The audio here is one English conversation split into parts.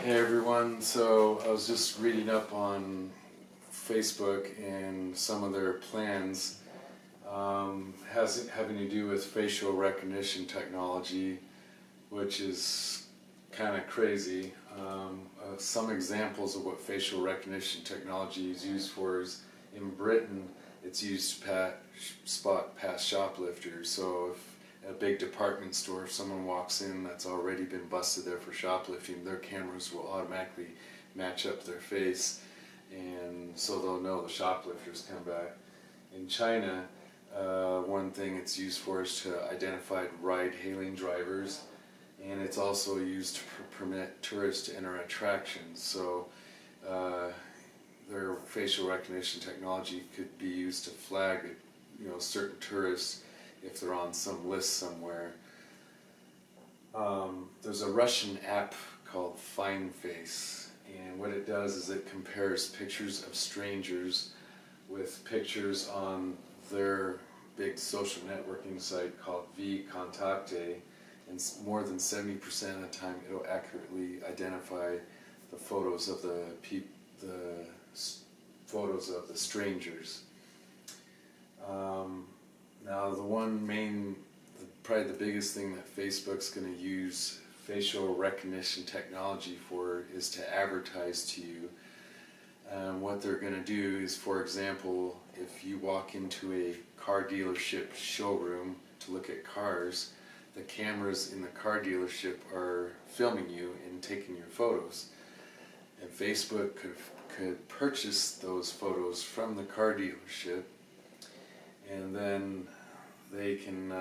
Hey everyone, so I was just reading up on Facebook and some of their plans having to do with facial recognition technology, which is kind of crazy. Some examples of what facial recognition technology is used for is in Britain it's used to spot past shoplifters. So if at a big department store, if someone walks in that's already been busted there for shoplifting, their cameras will automatically match up their face, and so they'll know the shoplifters come back. In China, one thing it's used for is to identify ride-hailing drivers, and it's also used to permit tourists to enter attractions. So their facial recognition technology could be used to flag, certain tourists if they're on some list somewhere. There's a Russian app called FindFace, and what it does is it compares pictures of strangers with pictures on their big social networking site called VKontakte, and more than 70% of the time it'll accurately identify the photos of the strangers. Now probably the biggest thing that Facebook's going to use facial recognition technology for is to advertise to you. What they're going to do is, for example, if you walk into a car dealership showroom to look at cars, the cameras in the car dealership are filming you and taking your photos. And Facebook could purchase those photos from the car dealership, and then they can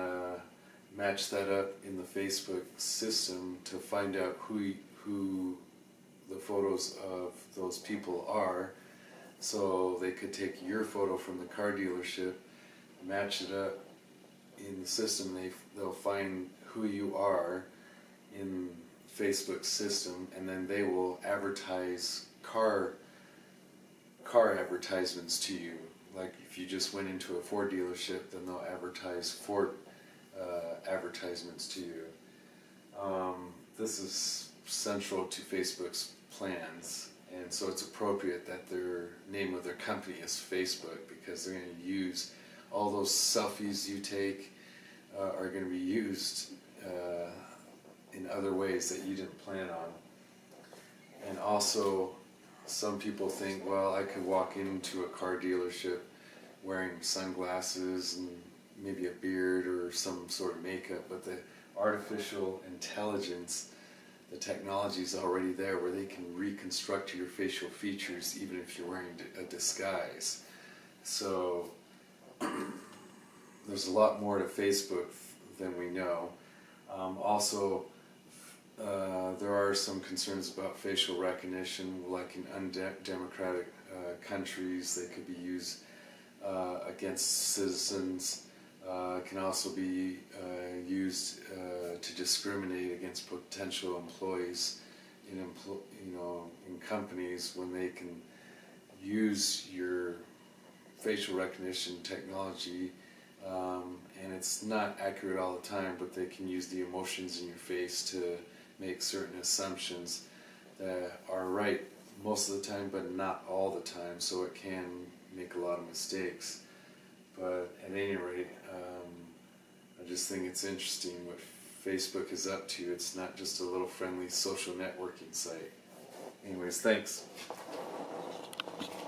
match that up in the Facebook system to find out who the photos of those people are. So they could take your photo from the car dealership, match it up in the system, they'll find who you are in Facebook's system, and then they will advertise car advertisements to you. Like if you just went into a Ford dealership, then they'll advertise Ford advertisements to you. This is central to Facebook's plans, and so it's appropriate that their name of their company is Facebook, because they're going to use all those selfies you take are going to be used in other ways that you didn't plan on. And also, some people think, well, I could walk into a car dealership wearing sunglasses and maybe a beard or some sort of makeup, but the artificial intelligence, the technology is already there where they can reconstruct your facial features even if you're wearing a disguise. So there's a lot more to Facebook than we know. Also, there are some concerns about facial recognition, like in undemocratic countries. They could be used against citizens. It can also be used to discriminate against potential employees in companies, when they can use your facial recognition technology, and it's not accurate all the time, but they can use the emotions in your face to make certain assumptions that are right most of the time, but not all the time, so it can make a lot of mistakes. But at any rate, I just think it's interesting what Facebook is up to. It's not just a little friendly social networking site. Anyways, thanks.